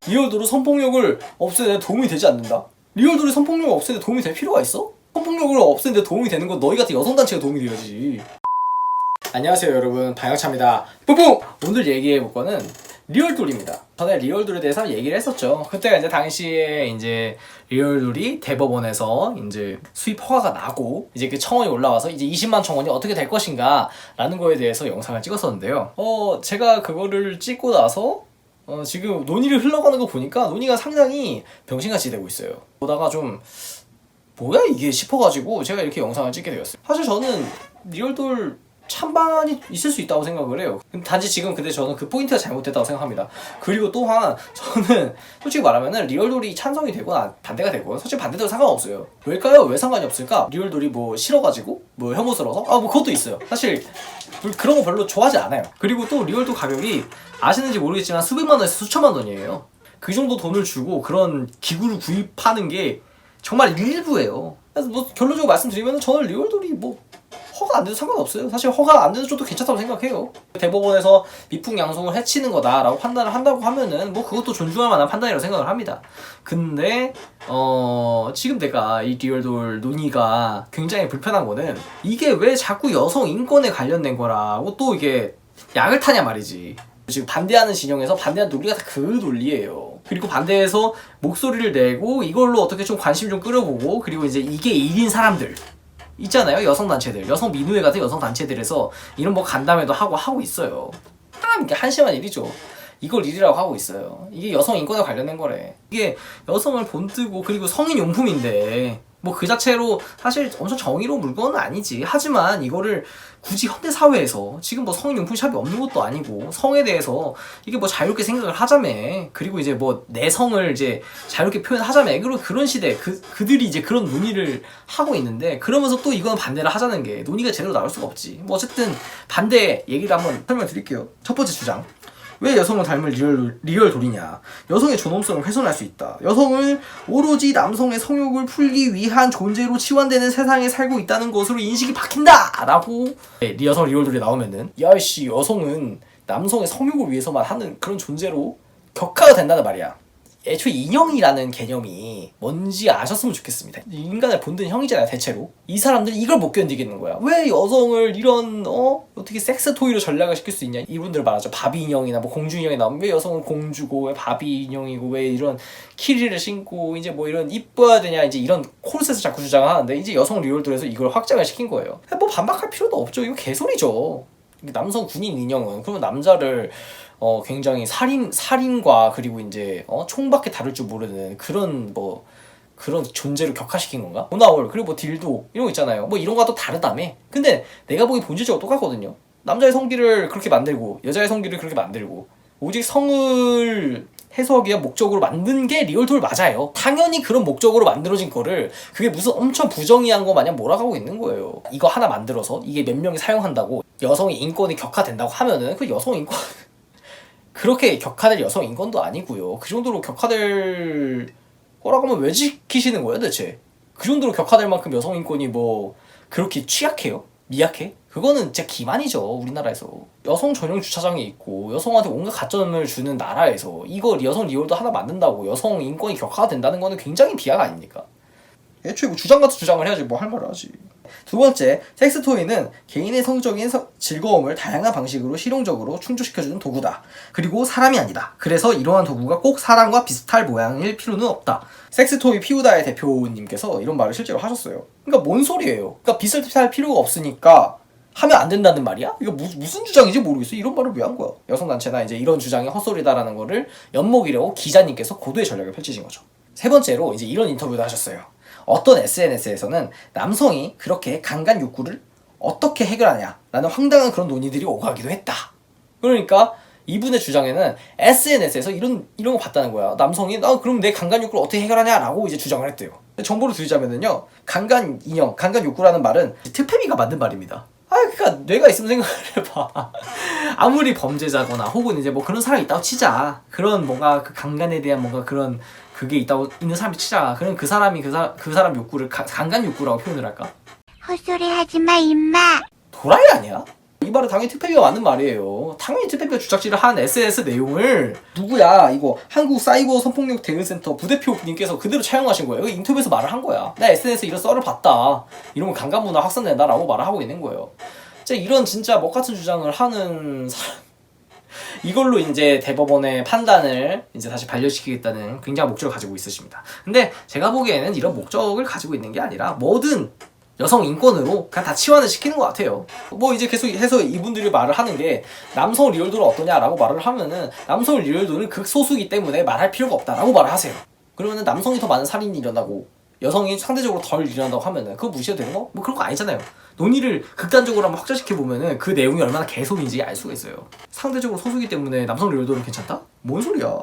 리얼돌이 성폭력을 없애는 데 도움이 되지 않는다? 리얼돌이 성폭력을 없애는 데 도움이 될 필요가 있어? 성폭력을 없애는 데 도움이 되는 건 너희 같은 여성단체가 도움이 돼야지. 안녕하세요 여러분, 방역차입니다. 뿌뿌! 오늘 얘기해볼 거는 리얼돌입니다. 전에 리얼돌에 대해서 얘기를 했었죠. 그때가 이제 당시에 이제 리얼돌이 대법원에서 이제 수입 허가가 나고 이제 그 청원이 올라와서 이제 20만 청원이 어떻게 될 것인가 라는 거에 대해서 영상을 찍었었는데요. 제가 그거를 찍고 나서 지금 논의를 흘러가는 거 보니까 논의가 상당히 병신같이 되고 있어요. 보다가 좀 뭐야 이게 싶어가지고 제가 이렇게 영상을 찍게 되었어요. 사실 저는 리얼돌 찬반이 있을 수 있다고 생각을 해요. 단지 지금 근데 저는 그 포인트가 잘못됐다고 생각합니다. 그리고 또한 저는 솔직히 말하면은 리얼돌이 찬성이 되거나 반대가 되고 솔직히 반대도 상관없어요. 왜일까요? 왜 상관이 없을까? 리얼돌이 뭐 싫어가지고 뭐 혐오스러워서? 뭐 그것도 있어요. 사실 그런 거 별로 좋아하지 않아요. 그리고 또 리얼돌 가격이 아시는지 모르겠지만 수백만 원에서 수천만 원이에요. 그 정도 돈을 주고 그런 기구를 구입하는 게 정말 일부예요. 그래서 뭐 결론적으로 말씀드리면 저는 리얼돌이 뭐 허가 안 돼도 상관없어요. 사실 허가 안 돼도 저도 괜찮다고 생각해요. 대법원에서 미풍양성을 해치는 거다라고 판단을 한다고 하면은 뭐 그것도 존중할 만한 판단이라고 생각을 합니다. 근데 지금 내가 이 리얼돌 논의가 굉장히 불편한 거는 이게 왜 자꾸 여성 인권에 관련된 거라고 또 이게 약을 타냐 말이지. 지금 반대하는 진영에서 반대하는 논리가 다 그 논리예요. 그리고 반대해서 목소리를 내고 이걸로 어떻게 좀 관심 좀 끌어보고 그리고 이제 이게 일인 사람들 있잖아요. 여성단체들, 여성 민우회 같은 여성단체들에서 이런 뭐 간담회도 하고 있어요. 참 이게 한심한 일이죠. 이걸 일이라고 하고 있어요. 이게 여성 인권에 관련된 거래. 이게 여성을 본뜨고 그리고 성인용품인데 뭐 그 자체로 사실 엄청 정의로운 물건은 아니지. 하지만 이거를 굳이 현대사회에서 지금 뭐 성인용품 샵이 없는 것도 아니고 성에 대해서 이게 뭐 자유롭게 생각을 하자며 그리고 이제 뭐 내성을 이제 자유롭게 표현하자며 그리고 그런 시대 그들이 이제 그런 논의를 하고 있는데 그러면서 또 이건 반대를 하자는 게 논의가 제대로 나올 수가 없지. 뭐 어쨌든 반대 얘기를 한번 설명드릴게요. 첫 번째 주장. 왜 여성을 닮은 리얼돌이냐? 여성의 존엄성을 훼손할 수 있다. 여성을 오로지 남성의 성욕을 풀기 위한 존재로 치환되는 세상에 살고 있다는 것으로 인식이 바뀐다! 라고 여성 리얼돌이 나오면은 야이씨 여성은 남성의 성욕을 위해서만 하는 그런 존재로 격화가 된다는 말이야. 애초에 인형이라는 개념이 뭔지 아셨으면 좋겠습니다. 인간의 본든 형이잖아요, 대체로. 이 사람들이 이걸 못 견디겠는 거야. 왜 여성을 이런 어떻게 섹스 토이로 전략을 시킬 수 있냐? 이분들 말하죠. 바비 인형이나 뭐 공주 인형이 나오면 왜 여성은 공주고 왜 바비 인형이고 왜 이런 키리를 신고 이제 뭐 이런 이뻐야 되냐 이제 이런 콜셋을 자꾸 주장하는데 이제 여성 리얼돌에서 이걸 확장을 시킨 거예요. 뭐 반박할 필요도 없죠. 이거 개소리죠. 남성 군인 인형은 그러면 남자를 굉장히 살인과 그리고 이제 총밖에 다룰 줄 모르는 그런 존재로 격화시킨 건가? 모나올 그리고 뭐 딜도 이런 거 있잖아요. 뭐 이런 거와 또 다르다며. 근데 내가 보기 본질적으로 똑같거든요. 남자의 성기를 그렇게 만들고 여자의 성기를 그렇게 만들고 오직 성을 해소하기 위한 목적으로 만든 게 리얼돌 맞아요. 당연히 그런 목적으로 만들어진 거를 그게 무슨 엄청 부정의한 거 마냥 몰아가고 있는 거예요. 이거 하나 만들어서 이게 몇 명이 사용한다고 여성의 인권이 격화된다고 하면은 그 여성 인권 그렇게 격화될 여성 인권도 아니고요. 그 정도로 격화될 거라고 하면 왜 지키시는 거예요 대체? 그 정도로 격화될 만큼 여성 인권이 뭐 그렇게 취약해요? 미약해? 그거는 진짜 기만이죠. 우리나라에서 여성 전용 주차장이 있고 여성한테 온갖 가점을 주는 나라에서 이거 여성 리얼도 하나 만든다고 여성 인권이 격화가 된다는 거는 굉장히 비하가 아닙니까? 애초에 뭐 주장 같은 주장을 해야지 뭐 할 말을 하지. 두 번째, 섹스토이는 개인의 성적인 즐거움을 다양한 방식으로 실용적으로 충족시켜주는 도구다. 그리고 사람이 아니다. 그래서 이러한 도구가 꼭 사람과 비슷할 모양일 필요는 없다. 섹스토이 피우다의 대표님께서 이런 말을 실제로 하셨어요. 그러니까 뭔 소리예요? 그러니까 비슷할 필요가 없으니까 하면 안 된다는 말이야? 이거 무슨 주장인지 모르겠어. 이런 말을 왜 한 거야? 여성단체나 이제 이런 주장이 헛소리다라는 거를 엿먹이려고 기자님께서 고도의 전략을 펼치신 거죠. 세 번째로 이제 이런 인터뷰도 하셨어요. 어떤 SNS에서는 남성이 그렇게 강간 욕구를 어떻게 해결하냐라는 황당한 그런 논의들이 오가기도 했다. 그러니까 이분의 주장에는 SNS에서 이런 거 봤다는 거야. 남성이 그럼 내 강간 욕구를 어떻게 해결하냐라고 이제 주장을 했대요. 정보를 드리자면은요, 강간 인형, 강간 욕구라는 말은 특패미가 만든 말입니다. 그러니까 뇌가 있으면 생각을 해봐. 아무리 범죄자거나 혹은 이제 뭐 그런 사람이 있다고 치자. 그런 뭔가 그 강간에 대한 뭔가 그런 그게 있는 사람이 치자. 그럼 그 사람이 그 사람 욕구를 강간 욕구라고 표현을 할까? 헛소리 하지마 임마. 도라이 아니야? 이 말은 당연히 특패미가 맞는 말이에요. 당연히 특별히 주작질을 한 SNS 내용을 누구야 이거 한국 사이버 성폭력 대응센터 부대표님께서 그대로 차용하신 거예요. 인터뷰에서 말을 한 거야. 나 SNS에 이런 썰을 봤다. 이러면 강간문화 확산된다 라고 말을 하고 있는 거예요. 진짜 이런 진짜 먹같은 주장을 하는 사람, 이걸로 이제 대법원의 판단을 이제 다시 반려시키겠다는 굉장한 목적을 가지고 있으십니다. 근데 제가 보기에는 이런 목적을 가지고 있는 게 아니라 뭐든 여성 인권으로 그냥 다 치환을 시키는 것 같아요. 뭐 이제 계속 해서 이분들이 말을 하는 게 남성 리얼도는 어떠냐라고 말을 하면은 남성 리얼도는 극소수이기 때문에 말할 필요가 없다라고 말을 하세요. 그러면은 남성이 더 많은 살인이 일어나고 여성이 상대적으로 덜 일어난다고 하면은 그거 무시해도 되는 거? 뭐 그런 거 아니잖아요. 논의를 극단적으로 한번 확장시켜보면은 그 내용이 얼마나 개소리인지 알 수가 있어요. 상대적으로 소수이기 때문에 남성 리얼도는 괜찮다? 뭔 소리야.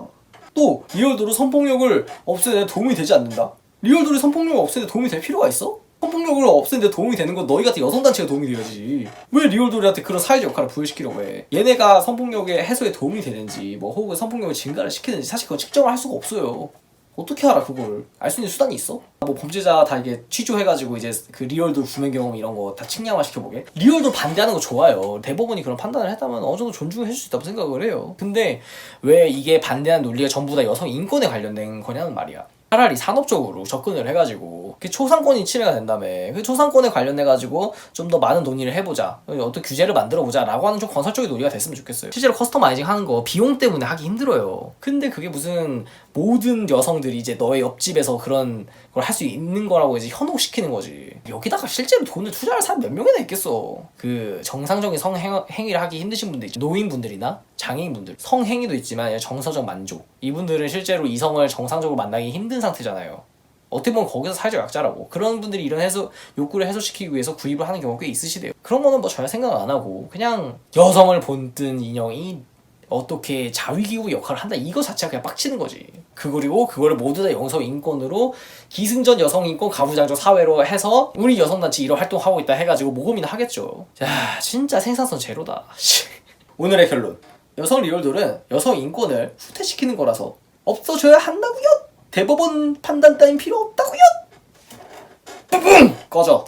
또 리얼도로 성폭력을 없애는 데 도움이 되지 않는다? 리얼도로 성폭력을 없애는 데 도움이 될 필요가 있어? 성폭력을 없애는 데 도움이 되는 건 너희 같은 여성단체가 도움이 돼야지. 왜 리얼돌이한테 그런 사회적 역할을 부여시키려고 해? 얘네가 성폭력의 해소에 도움이 되는지 뭐 혹은 성폭력을 증가를 시키는지 사실 그건 측정을 할 수가 없어요. 어떻게 알아 그거를? 알 수 있는 수단이 있어? 뭐 범죄자 다 이게 취조해가지고 이제 그 리얼돌 구매 경험 이런 거 다 측량화 시켜보게? 리얼돌 반대하는 거 좋아요. 대법원이 그런 판단을 했다면 어느 정도 존중해줄 수 있다고 생각을 해요. 근데 왜 이게 반대하는 논리가 전부 다 여성 인권에 관련된 거냐는 말이야. 차라리 산업적으로 접근을 해가지고 그 초상권이 침해가 된다며 그 초상권에 관련해가지고 좀 더 많은 논의를 해보자, 어떤 규제를 만들어보자 라고 하는 좀 건설적인 논의가 됐으면 좋겠어요. 실제로 커스터마이징 하는 거 비용 때문에 하기 힘들어요. 근데 그게 무슨 모든 여성들이 이제 너의 옆집에서 그런 걸 할 수 있는 거라고 이제 현혹시키는 거지. 여기다가 실제로 돈을 투자할 사람 몇 명이나 있겠어. 그 정상적인 성행위를 하기 힘드신 분들 있죠. 노인분들이나 장애인분들, 성행위도 있지만 정서적 만족, 이분들은 실제로 이성을 정상적으로 만나기 힘든 상태잖아요. 어떻게 보면 거기서 사회적 약자라고. 그런 분들이 이런 욕구를 해소시키기 위해서 구입을 하는 경우가 꽤 있으시대요. 그런 거는 뭐 전혀 생각 안 하고 그냥 여성을 본뜬 인형이 어떻게 자위기구 역할을 한다 이거 자체가 그냥 빡치는 거지. 그리고 그거를 모두 다 여성 인권으로 기승전 여성 인권 가부장적 사회로 해서 우리 여성단체 이런 활동하고 있다 해가지고 모금이나 하겠죠. 야 진짜 생산성 제로다. 오늘의 결론, 여성 리얼돌은 여성 인권을 후퇴시키는 거라서 없어져야 한다고요. 대법원 판단 따윈 필요 없다고요. 꺼져.